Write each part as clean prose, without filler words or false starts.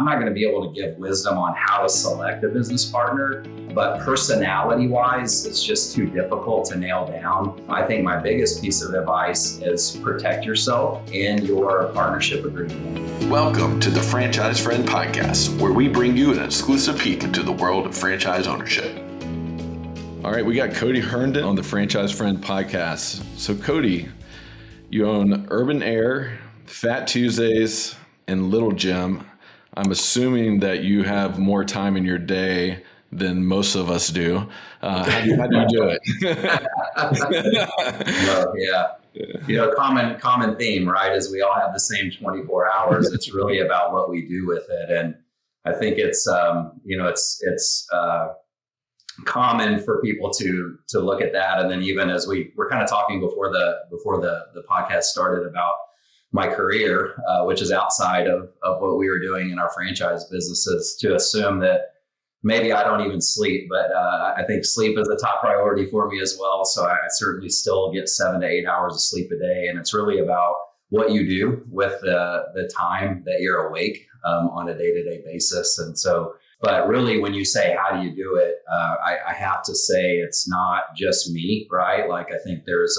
I'm not going to be able to give wisdom on how to select a business partner, but personality wise, it's just too difficult to nail down. I think my biggest piece of advice is protect yourself in your partnership agreement. Welcome to the Franchise Friend Podcast, where we bring you an exclusive peek into the world of franchise ownership. All right, we got Cody Herndon on the Franchise Friend Podcast. So Cody, you own Urban Air, Fat Tuesdays, and Little Gym. I'm assuming that you have more time in your day than most of us do. How do you do it? Well, yeah. Common theme, right? Is we all have the same 24 hours. It's really about what we do with it. And I think it's common for people to look at that. And then even as we're kind of talking before the podcast started about my career, which is outside of what we were doing in our franchise businesses, to assume that maybe I don't even sleep, but I think sleep is a top priority for me as well. So I certainly still get 7 to 8 hours of sleep a day. And it's really about what you do with the time that you're awake on a day-to-day basis. And so, but really when you say, how do you do it? I have to say it's not just me, right? Like I think there's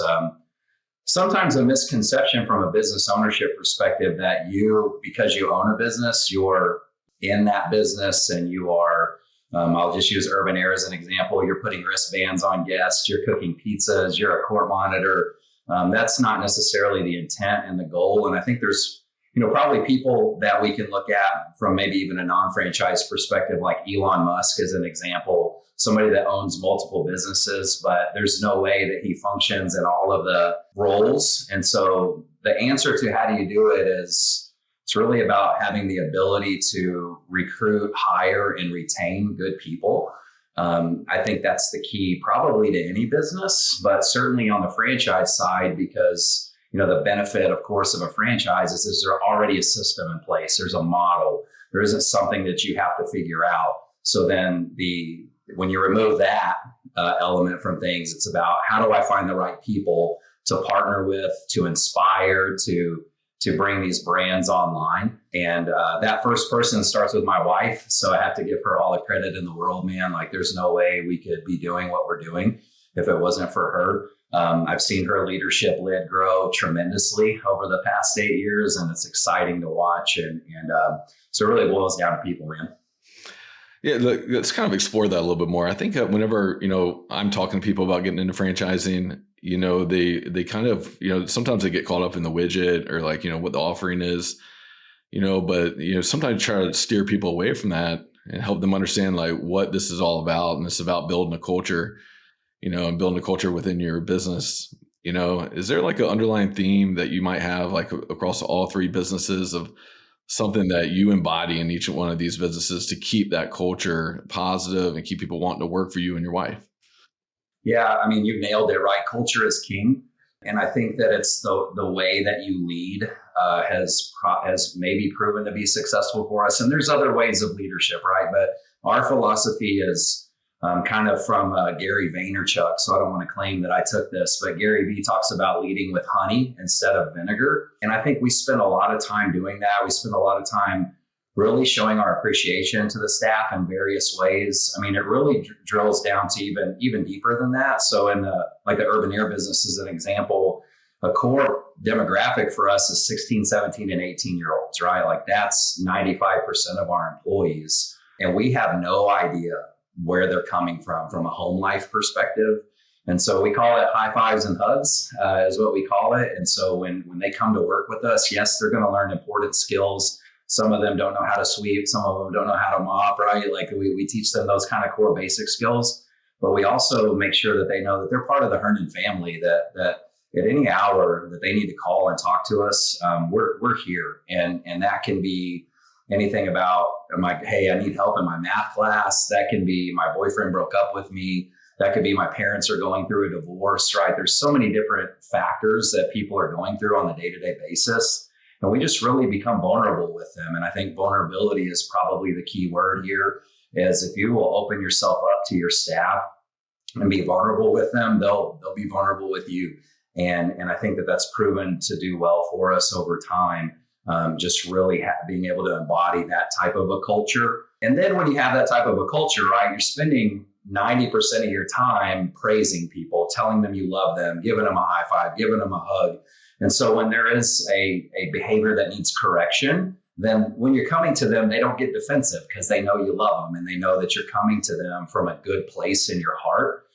sometimes a misconception from a business ownership perspective that because you own a business, you're in that business and you are, I'll just use Urban Air as an example. You're putting wristbands on guests, you're cooking pizzas, you're a court monitor. That's not necessarily the intent and the goal. And I think there's, probably people that we can look at from maybe even a non-franchise perspective, like Elon Musk as an example, somebody that owns multiple businesses, but there's no way that he functions in all of the roles. And so the answer to how do you do it is it's really about having the ability to recruit, hire, and retain good people. I think that's the key probably to any business, but certainly on the franchise side, because the benefit, of course, of a franchise is there's already a system in place. There's a model. There isn't something that you have to figure out. So then when you remove that element from things, it's about how do I find the right people to partner with, to inspire, to bring these brands online. And that first person starts with my wife. So I have to give her all the credit in the world, man. Like there's no way we could be doing what we're doing if it wasn't for her. I've seen her leadership lid grow tremendously over the past 8 years, and it's exciting to watch. And so it really boils down to people, man. Yeah, let's kind of explore that a little bit more. I think whenever, I'm talking to people about getting into franchising, they kind of, sometimes they get caught up in the widget or like, what the offering is, but, sometimes try to steer people away from that and help them understand like what this is all about. And it's about building a culture, and building a culture within your business. Is there like an underlying theme that you might have like across all three businesses of something that you embody in each one of these businesses to keep that culture positive and keep people wanting to work for you and your wife? Yeah, I mean, you've nailed it, right? Culture is king. And I think that it's the way that you lead has maybe proven to be successful for us. And there's other ways of leadership, right? But our philosophy is kind of from Gary Vaynerchuk. So I don't want to claim that I took this, but Gary V talks about leading with honey instead of vinegar. And I think we spend a lot of time doing that. We spend a lot of time really showing our appreciation to the staff in various ways. I mean, it really drills down to even deeper than that. So in the Urban Air business as an example, a core demographic for us is 16, 17, and 18-year-olds, right? Like that's 95% of our employees. And we have no idea where they're coming from a home life perspective. And so we call it high fives and hugs is what we call it. And so when they come to work with us, yes, they're going to learn important skills. Some of them don't know how to sweep. Some of them don't know how to mop, right? Like we teach them those kind of core basic skills, but we also make sure that they know that they're part of the Herndon family, that at any hour that they need to call and talk to us, we're here. And that can be anything about, hey, I need help in my math class. That can be my boyfriend broke up with me. That could be my parents are going through a divorce, right? There's so many different factors that people are going through on the day-to-day basis. And we just really become vulnerable with them. And I think vulnerability is probably the key word here, is if you will open yourself up to your staff and be vulnerable with them, they'll be vulnerable with you. And I think that that's proven to do well for us over time. just really being able to embody that type of a culture. And then when you have that type of a culture, right, you're spending 90% of your time praising people, telling them you love them, giving them a high five, giving them a hug. And so when there is a behavior that needs correction, then when you're coming to them, they don't get defensive because they know you love them and they know that you're coming to them from a good place in your heart,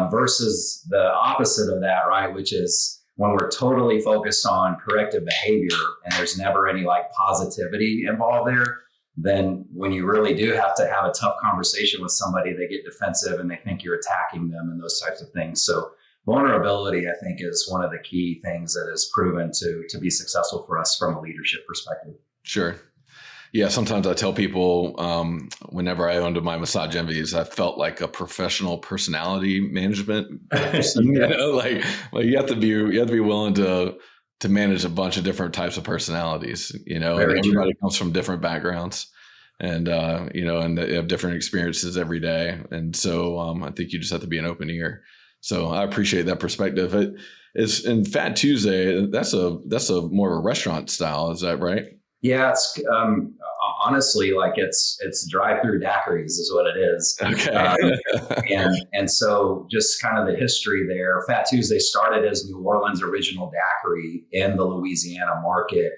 versus the opposite of that, right? Which is when we're totally focused on corrective behavior and there's never any like positivity involved there, then when you really do have to have a tough conversation with somebody, they get defensive and they think you're attacking them and those types of things. So vulnerability, I think, is one of the key things that has proven to be successful for us from a leadership perspective. Sure. Yeah. Sometimes I tell people, whenever I owned my massage envies, I felt like a professional personality management person, you know, like you have to be willing to manage a bunch of different types of personalities, you know, and everybody comes from different backgrounds and, you know, and they have different experiences every day. And so, I think you just have to be an open ear. So I appreciate that perspective. It is in Fat Tuesday. That's a more of a restaurant style. Is that right? Yeah, it's honestly like it's drive-through daiquiris is what it is. Okay. And so just kind of the history there. Fat Tuesday started as New Orleans' original daiquiri in the Louisiana market,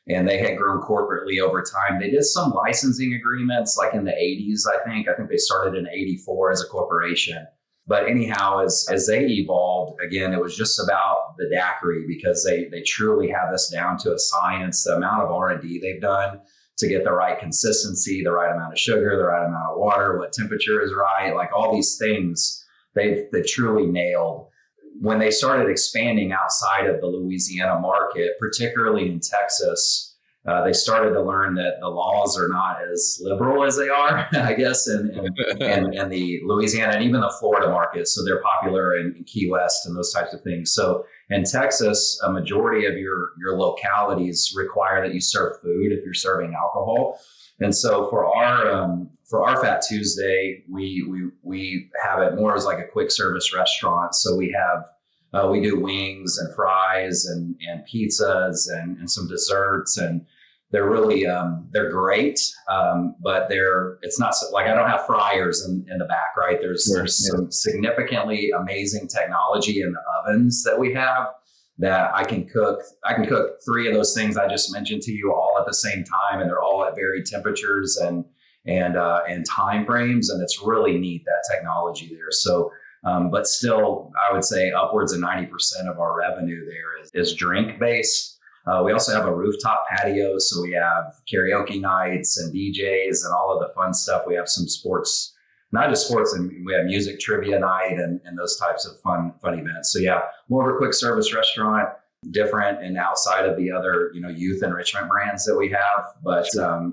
and they had grown corporately over time. They did some licensing agreements like in the 80s, I think. I think they started in 84 as a corporation. But anyhow, as they evolved, again, it was just about the daiquiri because they truly have this down to a science. The amount of R&D they've done to get the right consistency, the right amount of sugar, the right amount of water, what temperature is right, like all these things, they've truly nailed. When they started expanding outside of the Louisiana market, particularly in Texas, they started to learn that the laws are not as liberal as they are, I guess, in the Louisiana and even the Florida market. So they're popular in Key West and those types of things. So in Texas, a majority of your localities require that you serve food if you're serving alcohol. And so for our Fat Tuesday, we have it more as like a quick service restaurant. So we do wings and fries and pizzas and some desserts, and they're really they're great, but it's not like I don't have fryers in the back, right? There's some significantly amazing technology in the ovens that we have that I can cook 3 of those things I just mentioned to you all at the same time, and they're all at varied temperatures and time frames, and it's really neat, that technology there. So. But still, I would say upwards of 90% of our revenue there is drink based. We also have a rooftop patio. So we have karaoke nights and DJs and all of the fun stuff. We have some sports, not just sports, and we have music trivia night and those types of fun events. So yeah, more of a quick service restaurant, different and outside of the other, youth enrichment brands that we have, but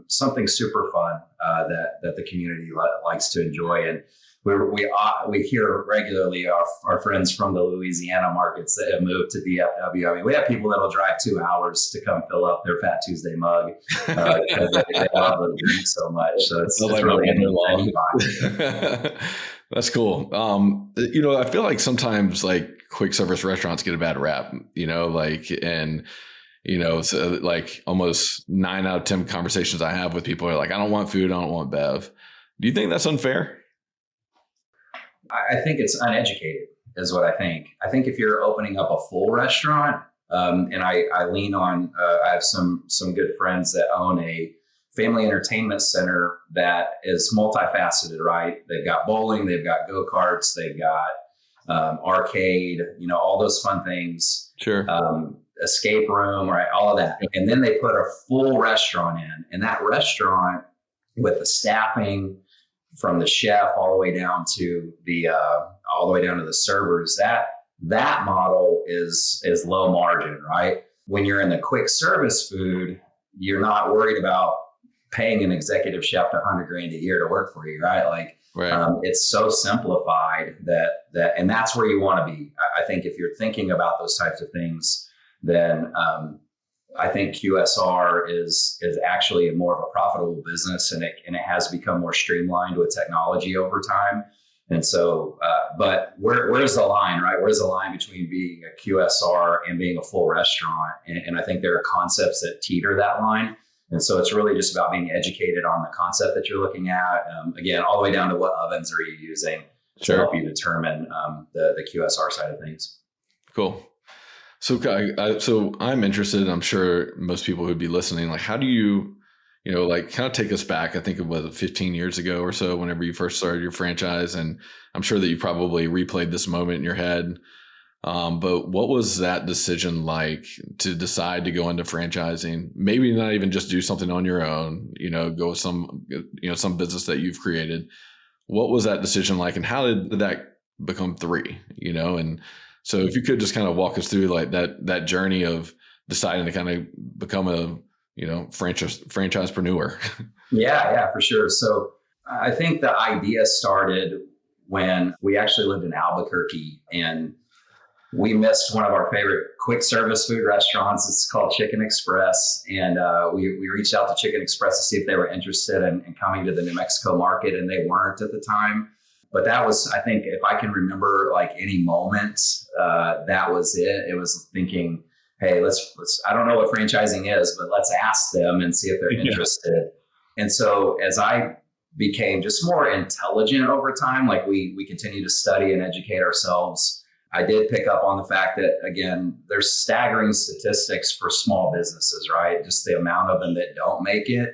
something super fun that the community likes to enjoy. And we hear regularly our friends from the Louisiana markets that have moved to DFW. I mean, we have people that'll drive 2 hours to come fill up their Fat Tuesday mug because they love the drink so much. So it's really any vibe. That's cool. I feel like sometimes like quick service restaurants get a bad rap, so like almost 9 out of 10 conversations I have with people are like, I don't want food. I don't want bev. Do you think that's unfair? I think it's uneducated is what I think. I think if you're opening up a full restaurant, and I lean on, I have some good friends that own a family entertainment center that is multifaceted, right? They've got bowling, they've got go-karts, they've got arcade, all those fun things. Sure. Escape room, right? All of that. And then they put a full restaurant in, and that restaurant with the staffing, from the chef all the way down to the servers, that model is low margin, right? When you're in the quick service food, you're not worried about paying an executive chef $100,000 a year to work for you, right? Like, right. It's so simplified that, and that's where you want to be. I think if you're thinking about those types of things, then I think QSR is actually a more of a profitable business, and it has become more streamlined with technology over time. And so, but where's the line, right? Where's the line between being a QSR and being a full restaurant? And I think there are concepts that teeter that line. And so it's really just about being educated on the concept that you're looking at. Again, all the way down to what ovens are you using to help you determine the QSR side of things. Cool. So, so I'm interested, I'm sure most people who'd be listening, like, how do you, like kind of take us back? I think it was 15 years ago or so, whenever you first started your franchise. And I'm sure that you probably replayed this moment in your head. But what was that decision like to decide to go into franchising? Maybe not even just do something on your own, go with some business that you've created. What was that decision like, and how did that become 3, And so if you could just kind of walk us through like that journey of deciding to kind of become a, franchisepreneur. Yeah, for sure. So I think the idea started when we actually lived in Albuquerque, and we missed one of our favorite quick service food restaurants. It's called Chicken Express. And we reached out to Chicken Express to see if they were interested in coming to the New Mexico market, and they weren't at the time. But that was, I think, if I can remember like any moment, that was it. It was thinking, hey, let's I don't know what franchising is, but let's ask them and see if they're interested. And so as I became just more intelligent over time, like we continue to study and educate ourselves, I did pick up on the fact that, again, there's staggering statistics for small businesses, right? Just the amount of them that don't make it.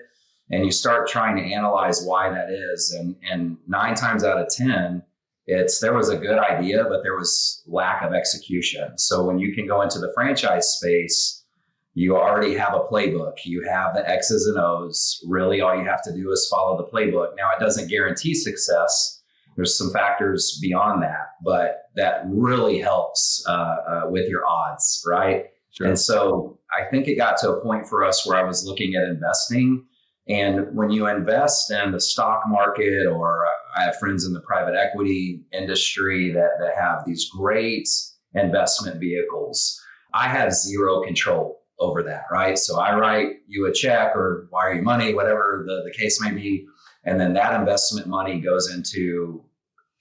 And you start trying to analyze why that is. And 9 times out of 10, there was a good idea, but there was lack of execution. So when you can go into the franchise space, you already have a playbook. You have the X's and O's. Really, all you have to do is follow the playbook. Now, it doesn't guarantee success. There's some factors beyond that, but that really helps with your odds, right? Sure. And so I think it got to a point for us where I was looking at investing. And when you invest in the stock market, or I have friends in the private equity industry that have these great investment vehicles, I have zero control over that, right? So I write you a check or wire you money, whatever the case may be. And then that investment money goes into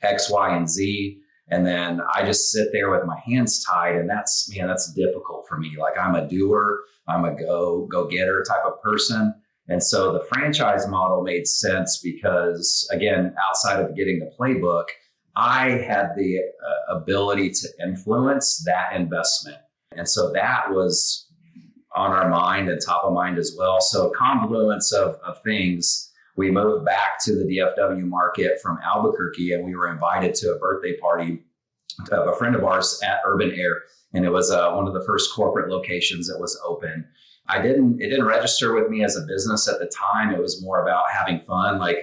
X, Y, and Z. And then I just sit there with my hands tied. And that's difficult for me. Like, I'm a doer, I'm a go-getter type of person. And so the franchise model made sense because, again, outside of getting the playbook, I had the ability to influence that investment. And so that was on our mind and top of mind as well. So confluence of things. We moved back to the DFW market from Albuquerque, and we were invited to a birthday party of a friend of ours at Urban Air. And it was one of the first corporate locations that was open. It didn't register with me as a business at the time. It was more about having fun. Like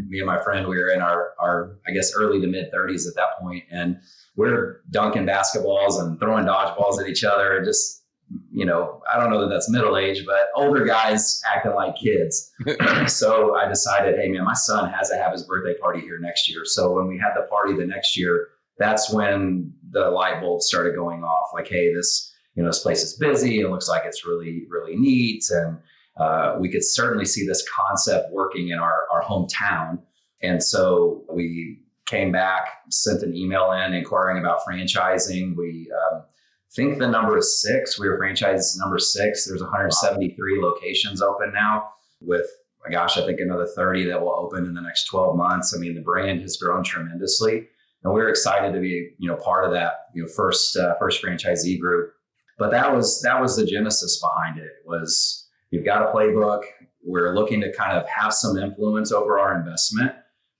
me and my friend, we were in our I guess early to mid 30s at that point, and we're dunking basketballs and throwing dodgeballs at each other. Just, I don't know that that's middle age, but older guys acting like kids. So I decided, hey man, my son has to have his birthday party here next year. So when we had the party the next year, that's when the light bulb started going off. Like, hey, this place is busy. It looks like it's really, really neat. And we could certainly see this concept working in our hometown. And so we came back, sent an email in inquiring about franchising. We think the number is 6. We were franchise number 6. There's 173 locations open now with, I think another 30 that will open in the next 12 months. I mean, the brand has grown tremendously, and we're excited to be, part of that, first franchisee group. But that was the genesis behind it. Was you've got a playbook. We're looking to kind of have some influence over our investment.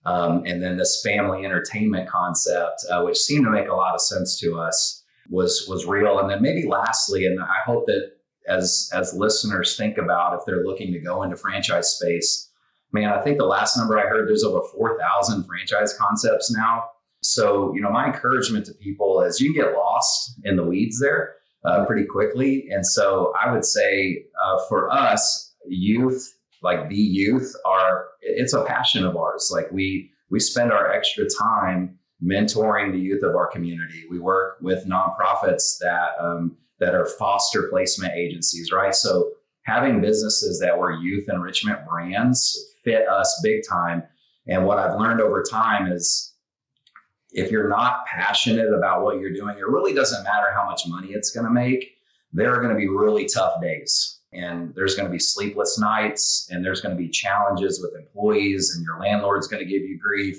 And then this family entertainment concept, which seemed to make a lot of sense to us, was real. And then maybe lastly, and I hope that as listeners think about if they're looking to go into franchise space, man, I think the last number I heard, there's over 4,000 franchise concepts now. So, my encouragement to people is you get lost in the weeds there pretty quickly. And so I would say for us, youth, like the youth it's a passion of ours. Like we spend our extra time mentoring the youth of our community. We work with nonprofits that are foster placement agencies, right? So having businesses that were youth enrichment brands fit us big time. And what I've learned over time is if you're not passionate about what you're doing, it really doesn't matter how much money it's going to make. There are going to be really tough days, and there's going to be sleepless nights, and there's going to be challenges with employees, and your landlord's going to give you grief,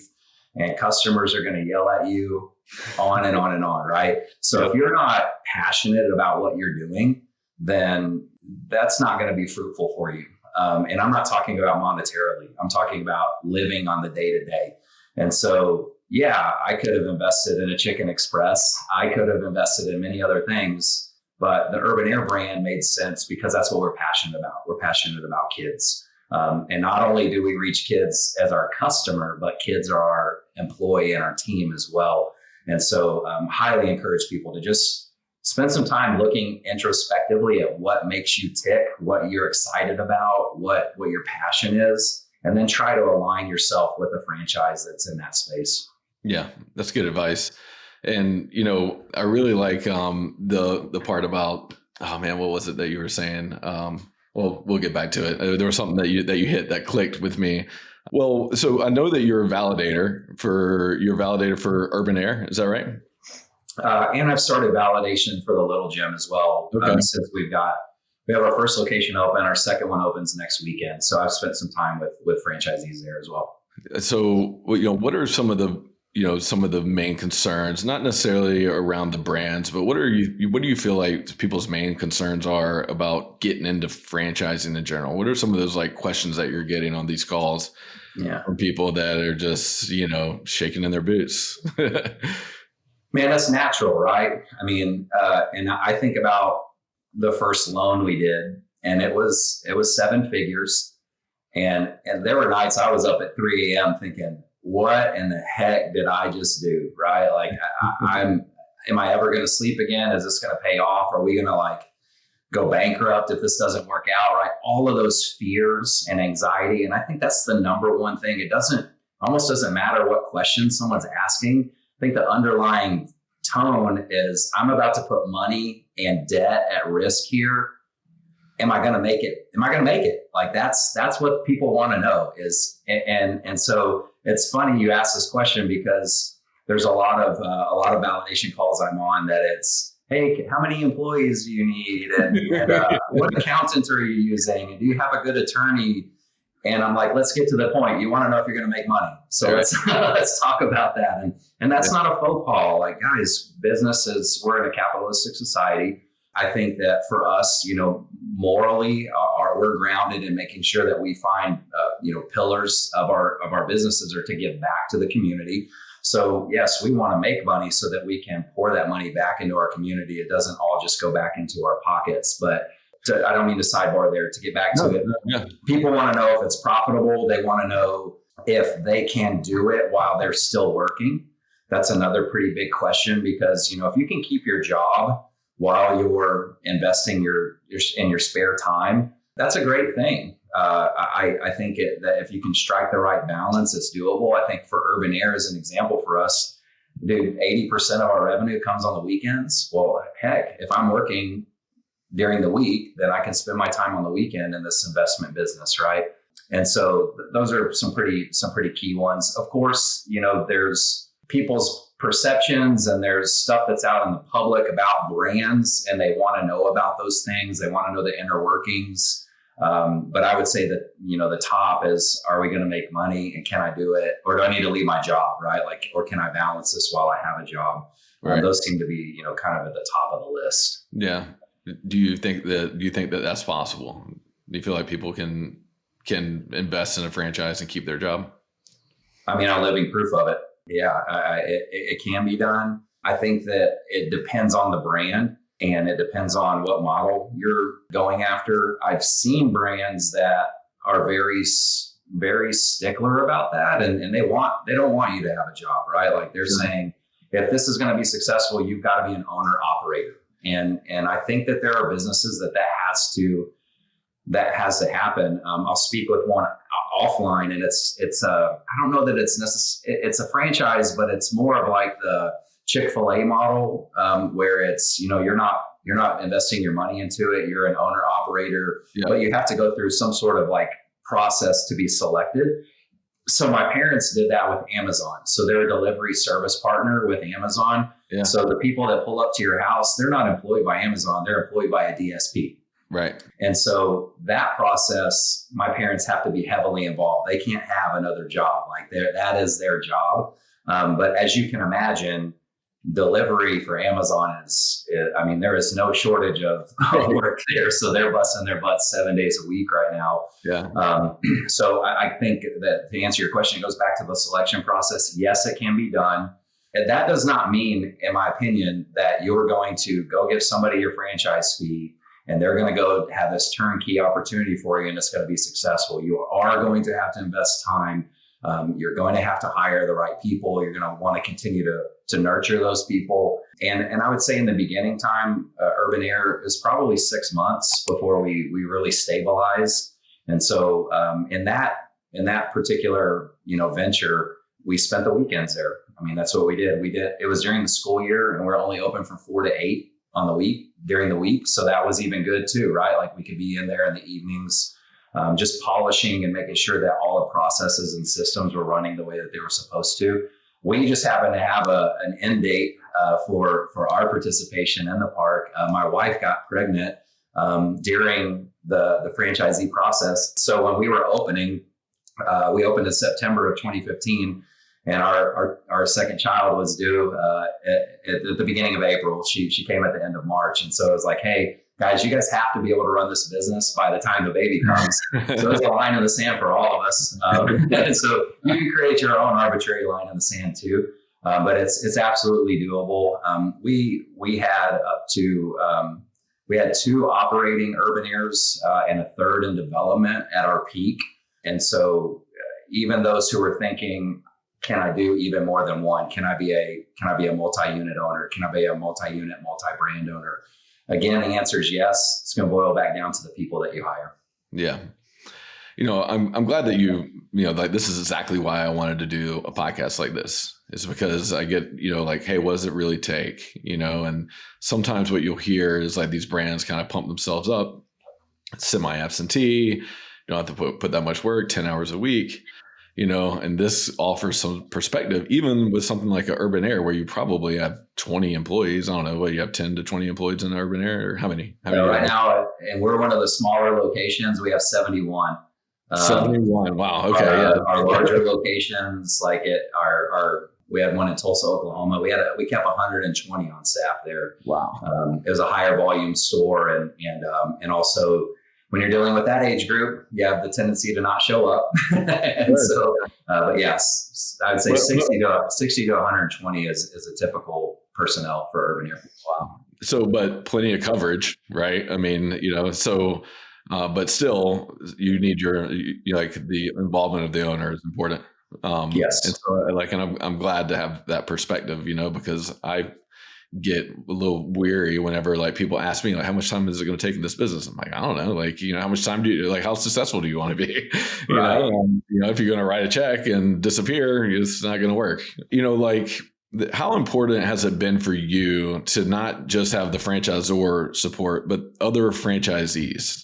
and customers are going to yell at you, on and on and on, right? So if you're not passionate about what you're doing, then that's not going to be fruitful for you. And I'm not talking about monetarily. I'm talking about living on the day to day. And so, yeah, I could have invested in a Chicken Express. I could have invested in many other things, but the Urban Air brand made sense because that's what we're passionate about. We're passionate about kids. And not only do we reach kids as our customer, but kids are our employee and our team as well. And so highly encourage people to just spend some time looking introspectively at what makes you tick, what you're excited about, what your passion is, and then try to align yourself with a franchise that's in that space. Yeah, that's good advice. And, you know, I really like the part about, oh man, what was it that you were saying? Well, we'll get back to it. There was something that you hit that clicked with me. Well, so I know that you're a validator for Urban Air. Is that right? And I've started validation for the Little Gym as well. Okay. Since we have our first location open, our second one opens next weekend. So I've spent some time with franchisees there as well. So, you know, what are some of the main concerns, not necessarily around the brands, but what do you feel like people's main concerns are about getting into franchising in general? What are some of those like questions that you're getting on these calls from people that are just, you know, shaking in their boots? Man, that's natural, right? I mean, and I think about the first loan we did, and it was 7 figures. And there were nights I was up at 3 a.m. thinking, what in the heck did I just do? Right? Like, am I ever going to sleep again? Is this going to pay off? Are we going to like go bankrupt if this doesn't work out? Right? All of those fears and anxiety. And I think that's the number one thing. It almost doesn't matter what question someone's asking. I think the underlying tone is, I'm about to put money and debt at risk here. Am I going to make it? Am I going to make it? Like that's what people want to know is, and so it's funny you ask this question because there's a lot of validation calls I'm on that it's, hey, how many employees do you need? And what accountant are you using? And do you have a good attorney? And I'm like, let's get to the point. You want to know if you're going to make money. So let's talk about that. And that's not a faux pas. Like, guys, businesses, we're in a capitalistic society. I think that for us, you know, morally, we're grounded in making sure that we find, pillars of our businesses are to give back to the community. So yes, we want to make money so that we can pour that money back into our community. It doesn't all just go back into our pockets, but I don't mean to sidebar there. To get back to it, people want to know if it's profitable. They want to know if they can do it while they're still working. That's another pretty big question because, you know, if you can keep your job while you're investing in your spare time, that's a great thing. I think that if you can strike the right balance, it's doable. I think for Urban Air as an example for us, dude, 80% of our revenue comes on the weekends. Well, heck, if I'm working during the week, then I can spend my time on the weekend in this investment business, right? And so those are some pretty key ones. Of course, you know, there's people's perceptions and there's stuff that's out in the public about brands, and they want to know about those things. They want to know the inner workings. But I would say that, you know, the top is, are we going to make money and can I do it? Or do I need to leave my job, right? Like, or can I balance this while I have a job? Right. Those seem to be, you know, kind of at the top of the list. Yeah. Do you think that that's possible? Do you feel like people can invest in a franchise and keep their job? I mean, I'm living proof of it. Yeah, it can be done. I think that it depends on the brand and it depends on what model you're going after. I've seen brands that are very, very stickler about that, and they don't want you to have a job, right? Like they're saying, if this is going to be successful, you've got to be an owner operator. And I think that there are businesses that has to happen. I'll speak with one offline, and it's I don't know that it's a franchise, but it's more of like the Chick-fil-A model, where it's, you know, you're not investing your money into it. You're an owner operator, but you have to go through some sort of like process to be selected. So my parents did that with Amazon. So they're a delivery service partner with Amazon. Yeah. So the people that pull up to your house, they're not employed by Amazon. They're employed by a DSP. Right. And so that process, my parents have to be heavily involved. They can't have another job. Like that is their job. But as you can imagine, delivery for Amazon I mean, there is no shortage of work there. So they're busting their butts 7 days a week right now. Yeah. So I think that to answer your question, it goes back to the selection process. Yes, it can be done. And that does not mean, in my opinion, that you're going to go give somebody your franchise fee and they're going to go have this turnkey opportunity for you and it's going to be successful. You are going to have to invest time. You're going to have to hire the right people. You're going to want to continue to nurture those people. And I would say in the beginning time, Urban Air is probably 6 months before we really stabilize. And so in that particular, venture, we spent the weekends there. I mean, that's what we did. It was during the school year and we're only open from 4 to 8 during the week. So that was even good too, right? Like we could be in there in the evenings, just polishing and making sure that all the processes and systems were running the way that they were supposed to. We just happened to have an end date for our participation in the park. My wife got pregnant during the franchisee process. So when we were opening, we opened in September of 2015. And our second child was due at the beginning of April. She came at the end of March. And so it was like, hey, guys, you guys have to be able to run this business by the time the baby comes. So there's a line in the sand for all of us. And so you can create your own arbitrary line in the sand too. But it's absolutely doable. We had we had 2 operating Urban Airs and a 3rd in development at our peak. And so even those who were thinking, can I do even more than one? Can I be a multi-unit owner? Can I be a multi-unit, multi-brand owner? Again, the answer is yes. It's going to boil back down to the people that you hire. Yeah. I'm glad that like this is exactly why I wanted to do a podcast like this. Is because I get, like, hey, what does it really take? And sometimes what you'll hear is like these brands kind of pump themselves up, semi-absentee, you don't have to put that much work, 10 hours a week. And this offers some perspective, even with something like an Urban Air where you probably have 20 employees. I don't know, what you have 10 to 20 employees in Urban Air, or how many? Right now, and we're one of the smaller locations. We have 71. 71. Wow. Okay. Our larger locations, like we had one in Tulsa, Oklahoma. We kept 120 on staff there. Wow. It was a higher volume store, and also, when you're dealing with that age group, you have the tendency to not show up. And so, but yes, I would say 60 to 120 is a typical personnel for Urban Air. Wow. So, but plenty of coverage, right? I mean, but still you need like the involvement of the owner is important. Yes. And so I'm glad to have that perspective, because I get a little weary whenever like people ask me like, how much time is it going to take in this business? I'm like, I don't know. Like, how much time how successful do you want to be? Right. If you're going to write a check and disappear, it's not going to work. How important has it been for you to not just have the franchisor support, but other franchisees?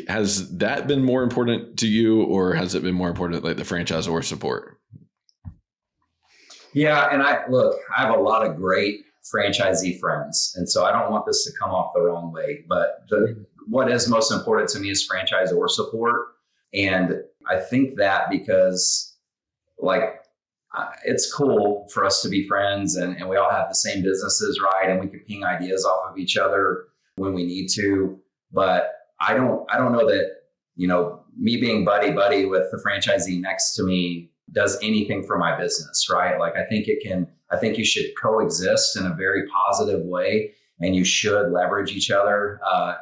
Has that been more important to you, or has it been more important like the franchisor support? Yeah. And I have a lot of great franchisee friends. And so I don't want this to come off the wrong way, but what is most important to me is franchisor support. And I think that because it's cool for us to be friends and we all have the same businesses, right? And we can ping ideas off of each other when we need to, but I don't know that, me being buddy with the franchisee next to me does anything for my business, right? Like I think you should coexist in a very positive way and you should leverage each other. I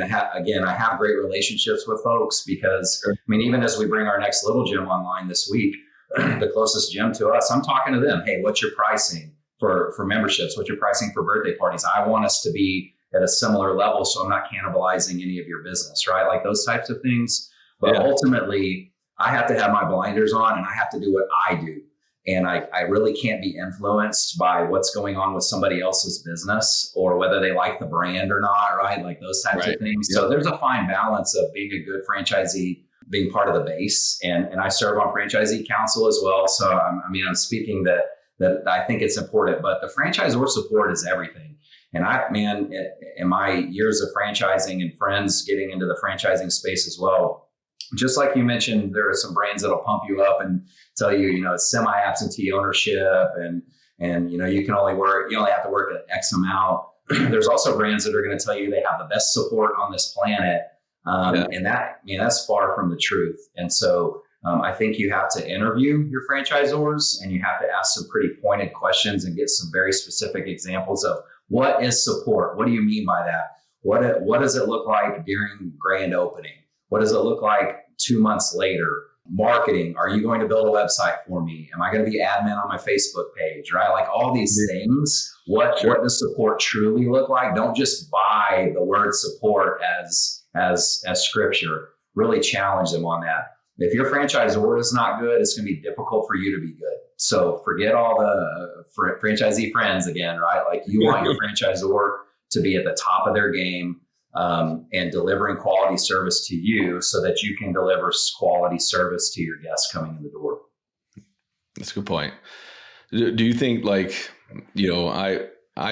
have great relationships with folks because even as we bring our next little gym online this week, the closest gym to us, I'm talking to them. Hey, what's your pricing for memberships? What's your pricing for birthday parties? I want us to be at a similar level so I'm not cannibalizing any of your business, right? Like those types of things. But ultimately, I have to have my blinders on and I have to do what I do. And I really can't be influenced by what's going on with somebody else's business or whether they like the brand or not, right? Like those types of things. Yep. So there's a fine balance of being a good franchisee, being part of the base, and I serve on franchisee council as well. So I'm speaking that I think it's important, but the franchisor support is everything. And in my years of franchising and friends getting into the franchising space as well, just like you mentioned, there are some brands that'll pump you up and tell you, it's semi-absentee ownership, and you only have to work at X amount. There's also brands that are going to tell you they have the best support on this planet. And that's far from the truth. And so I think you have to interview your franchisors, and you have to ask some pretty pointed questions and get some very specific examples of what is support? What do you mean by that? What does it look like during grand opening? What does it look like 2 months later? Marketing. Are you going to build a website for me? Am I going to be admin on my Facebook page? Right? Like all these things. What does support truly look like? Don't just buy the word support as scripture. Really challenge them on that. If your franchisor is not good, it's going to be difficult for you to be good. So forget all the franchisee friends again, right? Like you want your franchisor to be at the top of their game, and delivering quality service to you so that you can deliver quality service to your guests coming in the door. That's a good point. Do you think I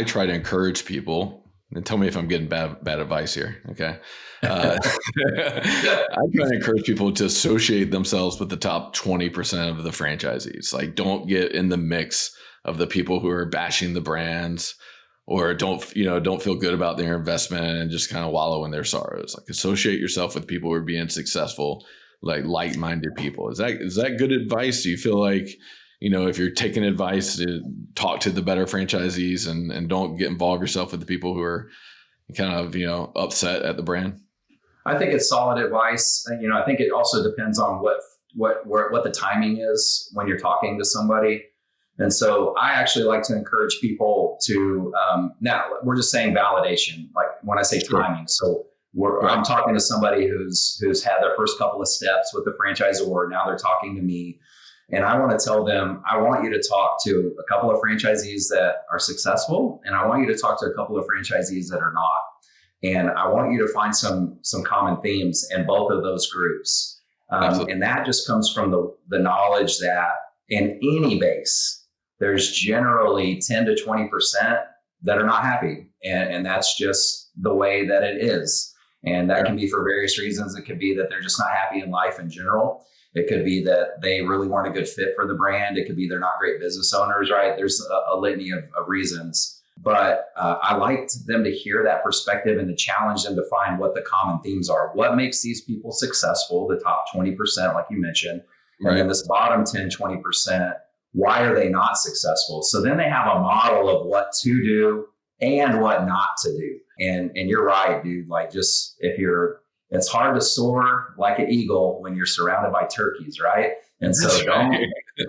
try to encourage people, and tell me if I'm getting bad advice here. Okay. I try to encourage people to associate themselves with the top 20% of the franchisees. Like, don't get in the mix of the people who are bashing the brands, or don't feel good about their investment and just kind of wallow in their sorrows. Like, associate yourself with people who are being successful, like-minded people. Is that good advice? Do you feel like, if you're taking advice, to talk to the better franchisees and don't involve yourself with the people who are kind of, upset at the brand? I think it's solid advice. I think it also depends on what the timing is when you're talking to somebody. And so I actually like to encourage people to, now we're just saying validation, like when I say timing. So I'm talking to somebody who's had their first couple of steps with the franchisor. Now they're talking to me, and I want to tell them, I want you to talk to a couple of franchisees that are successful, and I want you to talk to a couple of franchisees that are not. And I want you to find some common themes in both of those groups. And that just comes from the knowledge that in any base, there's generally 10 to 20% that are not happy. And that's just the way that it is. And that can be for various reasons. It could be that they're just not happy in life in general. It could be that they really weren't a good fit for the brand. It could be they're not great business owners, right? There's a litany of reasons. But I liked them to hear that perspective and to challenge them to find what the common themes are. What makes these people successful, the top 20%, like you mentioned, and then this bottom 10, 20%, why are they not successful? So then they have a model of what to do and what not to do. And you're right, dude. Like, just it's hard to soar like an eagle when you're surrounded by turkeys, right? And so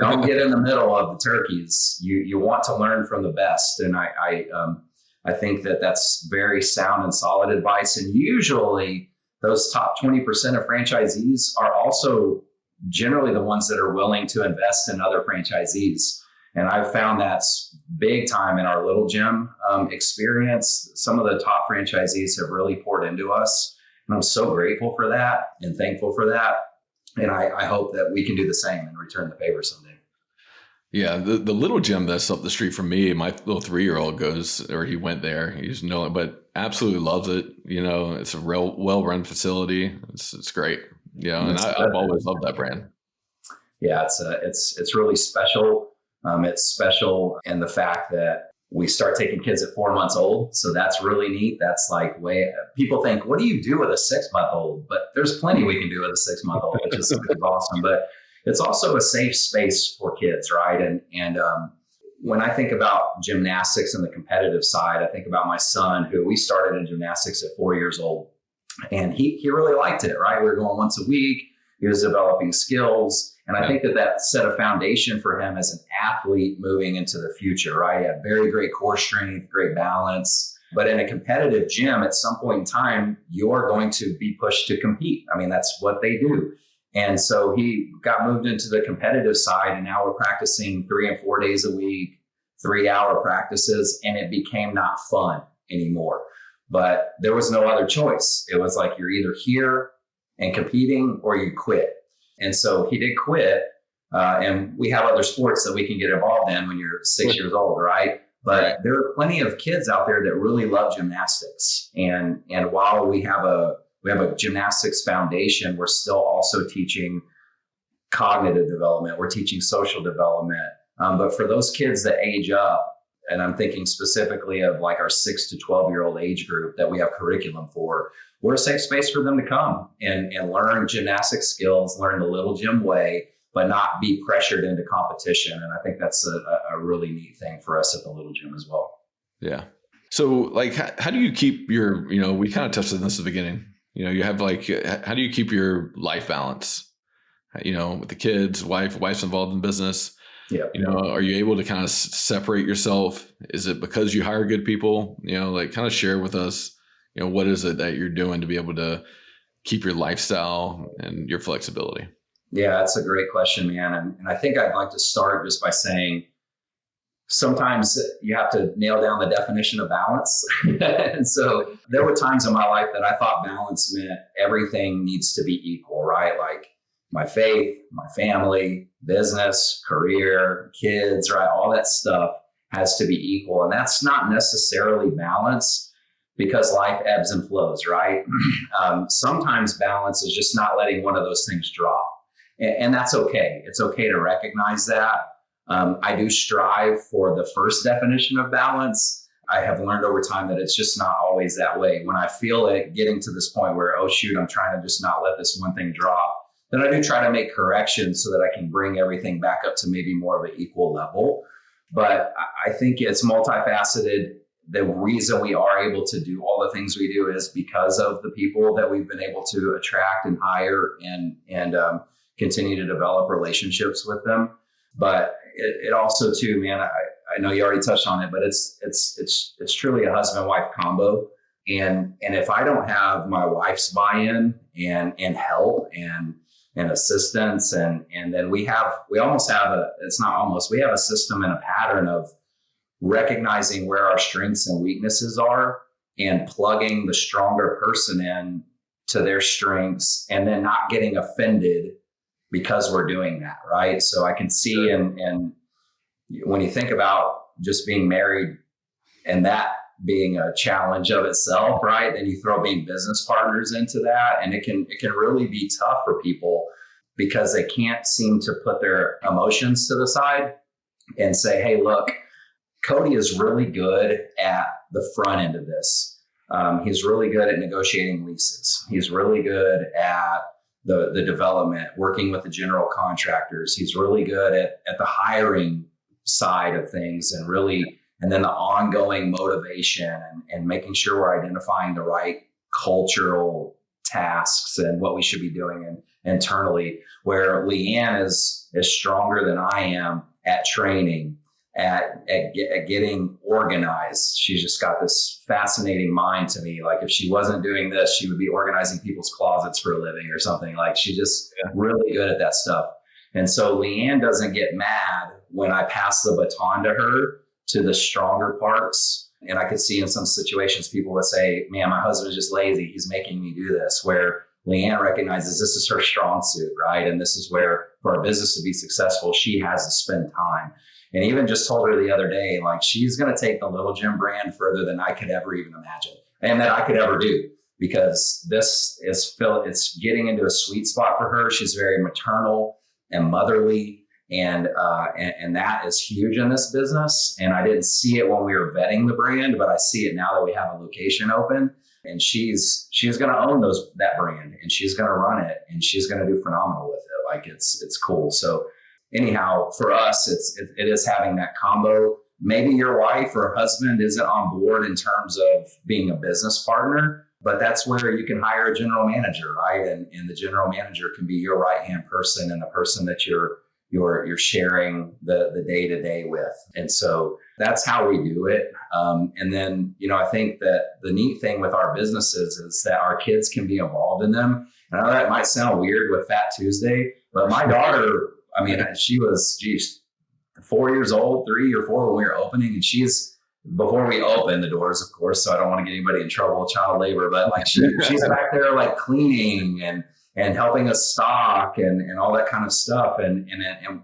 don't get in the middle of the turkeys. You want to learn from the best. And I think that's very sound and solid advice. And usually those top 20% of franchisees are also generally the ones that are willing to invest in other franchisees. And I've found that's big time in our little gym experience. Some of the top franchisees have really poured into us. And I'm so grateful for that and thankful for that. And I hope that we can do the same and return the favor someday. Yeah, the little gym that's up the street from me, my little 3-year-old he went there. He's but absolutely loves it. It's a real well-run facility. It's great. And I've always loved that brand. Yeah, it's really special. It's special in the fact that we start taking kids at 4 months old. So that's really neat. That's like people think, what do you do with a 6-month-old? But there's plenty we can do with a 6-month-old, which is awesome. But it's also a safe space for kids, right? And when I think about gymnastics and the competitive side, I think about my son, who we started in gymnastics at 4 years old. And he really liked it, right? We were going once a week. He was developing skills. And I think that set a foundation for him as an athlete moving into the future, right? He had very great core strength, great balance. But in a competitive gym, at some point in time, you're going to be pushed to compete. I mean, that's what they do. And so he got moved into the competitive side, and now we're practicing 3 and 4 days a week, 3-hour practices, and it became not fun anymore. But there was no other choice. It was like, you're either here and competing, or you quit. And so he did quit. And we have other sports that we can get involved in when you're 6 years old, right? But there are plenty of kids out there that really love gymnastics. And while we have a gymnastics foundation, we're still also teaching cognitive development. We're teaching social development. But for those kids that age up, and I'm thinking specifically of like our 6 to 12-year-old age group that we have curriculum for, we're a safe space for them to come and learn gymnastic skills, learn the Little Gym way, but not be pressured into competition. And I think that's a really neat thing for us at the Little Gym as well. Yeah. So like, how do you keep your, we kind of touched on this at the beginning, you have like, how do you keep your life balance, with the kids, wife's involved in business? Yeah. Are you able to kind of separate yourself? Is it because you hire good people? Like kind of share with us, what is it that you're doing to be able to keep your lifestyle and your flexibility? Yeah, that's a great question, man. And I think I'd like to start just by saying sometimes you have to nail down the definition of balance. And so there were times in my life that I thought balance meant everything needs to be equal, right? Like my faith, my family, business, career, kids, right? All that stuff has to be equal. And that's not necessarily balance because life ebbs and flows, right? Sometimes balance is just not letting one of those things drop. And that's okay. It's okay to recognize that. I do strive for the first definition of balance. I have learned over time that it's just not always that way. When I feel it getting to this point where, oh shoot, I'm trying to just not let this one thing drop, then I do try to make corrections so that I can bring everything back up to maybe more of an equal level. But I think it's multifaceted. The reason we are able to do all the things we do is because of the people that we've been able to attract and hire and continue to develop relationships with them. But it also too, man, I know you already touched on it, but it's truly a husband-wife combo. And if I don't have my wife's buy-in and help and assistance, and then we have a system and a pattern of recognizing where our strengths and weaknesses are and plugging the stronger person in to their strengths and then not getting offended because we're doing that, right? So I can see, and when you think about just being married and that being a challenge of itself, right? Then you throw being business partners into that, and it can really be tough for people because they can't seem to put their emotions to the side and say, hey, look, Cody is really good at the front end of this. He's really good at negotiating leases. He's really good at the development, working with the general contractors. He's really good at the hiring side of things and then the ongoing motivation and making sure we're identifying the right cultural tasks and what we should be doing internally, where Leanne is stronger than I am at training, at getting organized. She's just got this fascinating mind to me. Like if she wasn't doing this, she would be organizing people's closets for a living or something. Like she's just really good at that stuff. And so Leanne doesn't get mad when I pass the baton to her to the stronger parts. And I could see in some situations, people would say, man, my husband is just lazy. He's making me do this, where Leanne recognizes this is her strong suit, right? And this is where for our business to be successful, she has to spend time. And even just told her the other day, like she's going to take the Little Gym brand further than I could ever even imagine and that I could ever do, because it's getting into a sweet spot for her. She's very maternal and motherly, and that is huge in this business. And I didn't see it when we were vetting the brand, but I see it now that we have a location open, and she's going to own that brand, and she's going to run it, and she's going to do phenomenal with it. Like it's cool. So anyhow, for us, it is having that combo. Maybe your wife or husband isn't on board in terms of being a business partner, but that's where you can hire a general manager, right? And the general manager can be your right-hand person and the person that you're sharing the day-to-day with. And so that's how we do it. And then, I think that the neat thing with our businesses is that our kids can be involved in them. And I know that might sound weird with Fat Tuesday, but my daughter, she was 4 years old, 3 or 4 when we were opening, and before we opened the doors, of course, so I don't want to get anybody in trouble with child labor, but like she's back there like cleaning and helping us stock and all that kind of stuff. And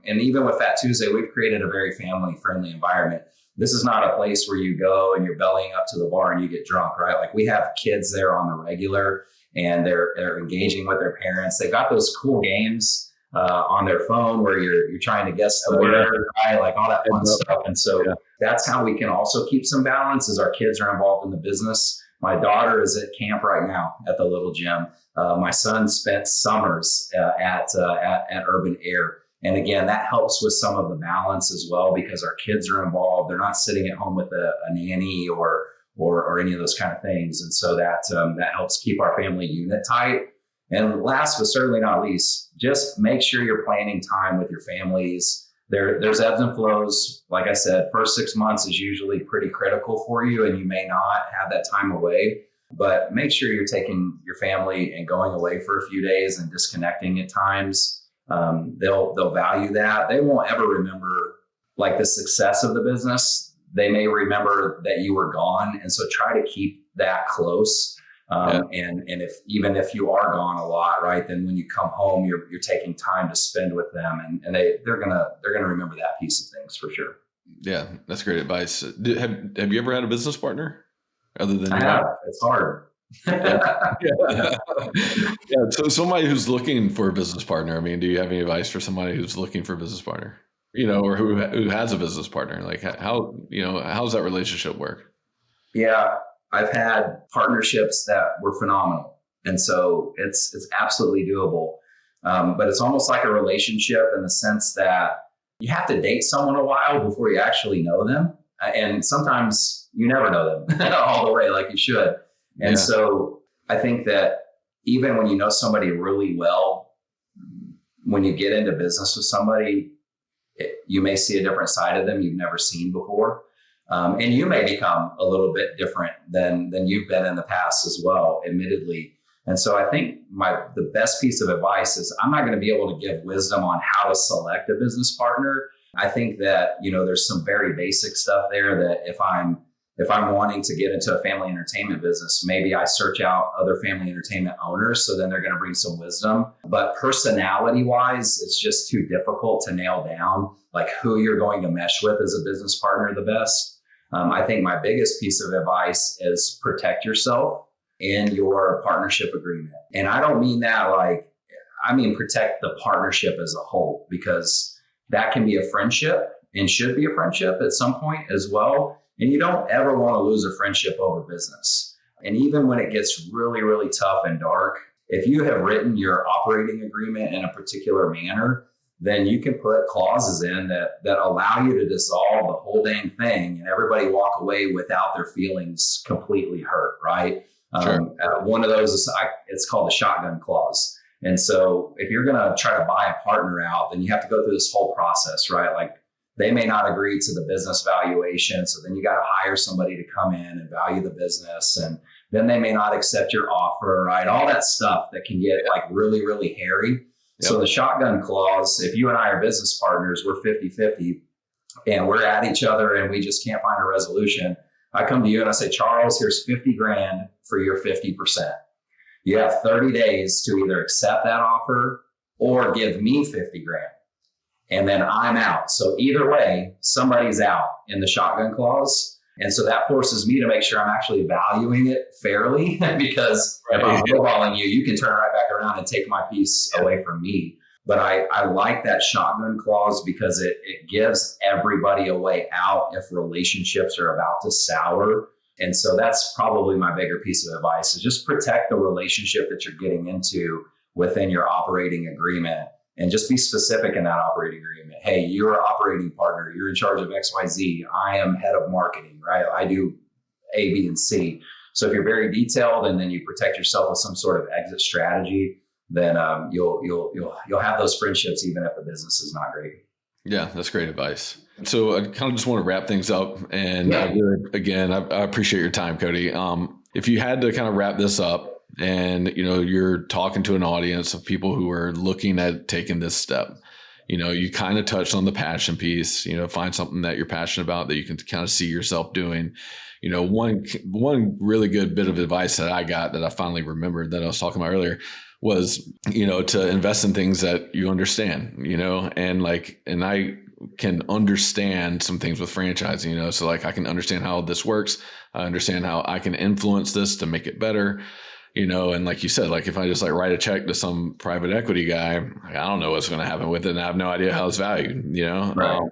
even with Fat Tuesday, we've created a very family friendly environment. This is not a place where you go and you're bellying up to the bar and you get drunk, right? Like, we have kids there on the regular, and they're engaging with their parents. They've got those cool games on their phone where you're trying to guess the word, right? Like all that fun stuff. And so that's how we can also keep some balance, as our kids are involved in the business. My daughter is at camp right now at the little gym. My son spent summers at Urban Air. And again, that helps with some of the balance as well, because our kids are involved. They're not sitting at home with a nanny or any of those kind of things. And so that helps keep our family unit tight. And last but certainly not least, just make sure you're planning time with your families. There's ebbs and flows. Like I said, first 6 months is usually pretty critical for you, and you may not have that time away. But make sure you're taking your family and going away for a few days and disconnecting at times. They'll value that. They won't ever remember like the success of the business. They may remember that you were gone. And so try to keep that close. And if you are gone a lot, right, then when you come home, you're taking time to spend with them, and they're gonna remember that piece of things for sure. Yeah, that's great advice. Have you ever had a business partner other than I have? It's hard. Yeah. So somebody who's looking for a business partner, I mean, do you have any advice for somebody who's looking for a business partner, or who has a business partner? Like how's that relationship work? Yeah, I've had partnerships that were phenomenal. And so it's absolutely doable. But it's almost like a relationship in the sense that you have to date someone a while before you actually know them. And sometimes you never know them all the way like you should. And so I think that even when you know somebody really well, when you get into business with somebody, you may see a different side of them you've never seen before. And you may become a little bit different than you've been in the past as well, admittedly. And so I think the best piece of advice is, I'm not going to be able to give wisdom on how to select a business partner. I think that, there's some very basic stuff there that if I'm wanting to get into a family entertainment business, maybe I search out other family entertainment owners. So then they're going to bring some wisdom. But personality wise, it's just too difficult to nail down like who you're going to mesh with as a business partner the best. I think my biggest piece of advice is protect yourself in your partnership agreement. And I don't mean that protect the partnership as a whole, because that can be a friendship and should be a friendship at some point as well. And you don't ever want to lose a friendship over business. And even when it gets really, really tough and dark, if you have written your operating agreement in a particular manner, then you can put clauses in that allow you to dissolve the whole dang thing and everybody walk away without their feelings completely hurt, right? Sure. One of those is it's called the shotgun clause. And so if you're going to try to buy a partner out, then you have to go through this whole process, right? Like, they may not agree to the business valuation. So then you got to hire somebody to come in and value the business. And then they may not accept your offer, right? All that stuff that can get like really, really hairy. Yep. So the shotgun clause, if you and I are business partners, we're 50-50 and we're at each other and we just can't find a resolution. I come to you and I say, Charles, here's $50,000 for your 50%. You have 30 days to either accept that offer or give me $50,000. And then I'm out. So either way, somebody's out in the shotgun clause. And so that forces me to make sure I'm actually valuing it fairly, because if I'm lowballing you, you can turn right back around and take my piece away from me. But I like that shotgun clause because it gives everybody a way out if relationships are about to sour. And so that's probably my bigger piece of advice, is just protect the relationship that you're getting into within your operating agreement. And just be specific in that operating agreement. Hey, you're an operating partner. You're in charge of XYZ. I am head of marketing, right? I do A, B, and C. So if you're very detailed and then you protect yourself with some sort of exit strategy, then you'll have those friendships even if the business is not great. Yeah, that's great advice. So I kind of just want to wrap things up. And I appreciate your time, Cody. If you had to kind of wrap this up, and, you're talking to an audience of people who are looking at taking this step, you kind of touched on the passion piece, find something that you're passionate about that you can kind of see yourself doing. One really good bit of advice that I got that I finally remembered that I was talking about earlier was, to invest in things that you understand, and I can understand some things with franchising, so like I can understand how this works. I understand how I can influence this to make it better, and like you said, like if I just like write a check to some private equity guy, I don't know what's going to happen with it. And I have no idea how it's valued, Right.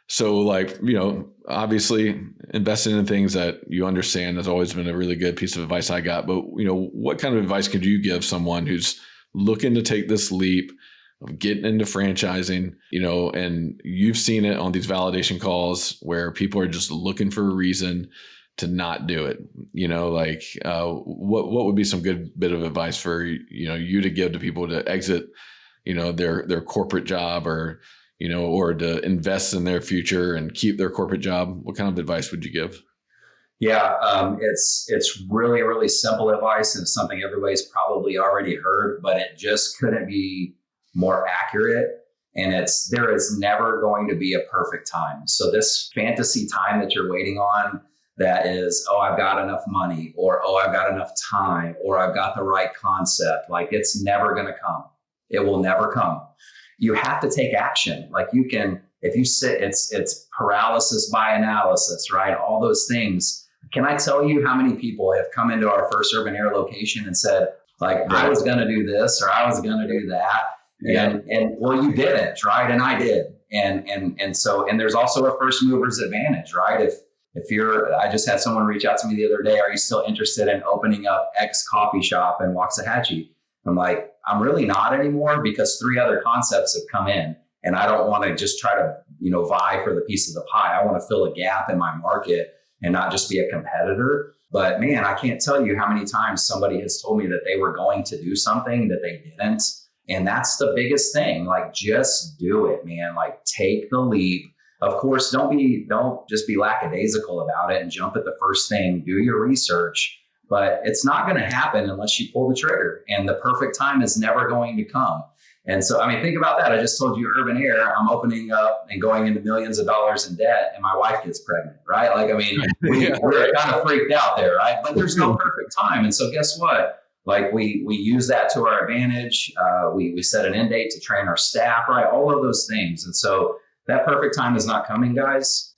So like, obviously investing in things that you understand has always been a really good piece of advice I got. But, what kind of advice could you give someone who's looking to take this leap of getting into franchising, and you've seen it on these validation calls where people are just looking for a reason to not do it, what would be some good bit of advice for, you to give to people to exit, their corporate job or to invest in their future and keep their corporate job? What kind of advice would you give? Yeah, it's really, really simple advice, and it's something everybody's probably already heard, but it just couldn't be more accurate. And there is never going to be a perfect time. So this fantasy time that you're waiting on, that is, oh, I've got enough money, or, oh, I've got enough time, or I've got the right concept. Like, it's never going to come. It will never come. You have to take action. Like, you can, if you sit, it's paralysis by analysis, right? All those things. Can I tell you how many people have come into our first Urban Air location and said, like, I was going to do this, or I was going to do that. Yeah. And well, you didn't, right? And I did. And so there's also a first mover's advantage, right? I just had someone reach out to me the other day. Are you still interested in opening up X coffee shop in Waxahachie? I'm like, I'm really not anymore, because 3 other concepts have come in, and I don't want to just try to, vie for the piece of the pie. I want to fill a gap in my market and not just be a competitor. But man, I can't tell you how many times somebody has told me that they were going to do something that they didn't. And that's the biggest thing. Like, just do it, man. Like, take the leap. Of course, don't just be lackadaisical about it and jump at the first thing. Do your research, but it's not going to happen unless you pull the trigger, and the perfect time is never going to come. And so, I mean, think about that. I just told you Urban Air, I'm opening up and going into millions of dollars in debt, and my wife gets pregnant, right? Like, I mean, we're kind of freaked out there, right? But there's no perfect time. And so guess what? Like, we use that to our advantage. We set an end date to train our staff, right? All of those things. And so that perfect time is not coming, guys.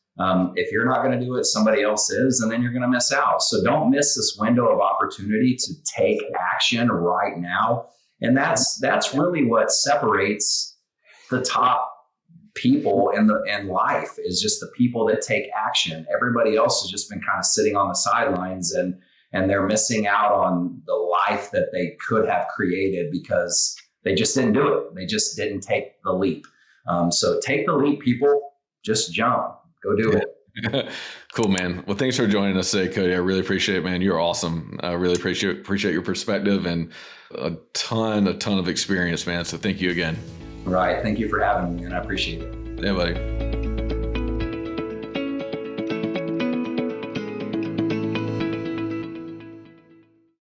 If you're not going to do it, somebody else is, and then you're going to miss out. So don't miss this window of opportunity to take action right now. And that's really what separates the top people in life, is just the people that take action. Everybody else has just been kind of sitting on the sidelines, and they're missing out on the life that they could have created because they just didn't do it. They just didn't take the leap. So take the leap, people. Just jump. Go do it. Cool, man. Well, thanks for joining us today, Cody. I really appreciate it, man. You're awesome. I really appreciate your perspective and a ton of experience, man. So thank you again. Right. Thank you for having me, and I appreciate it. Yeah, buddy.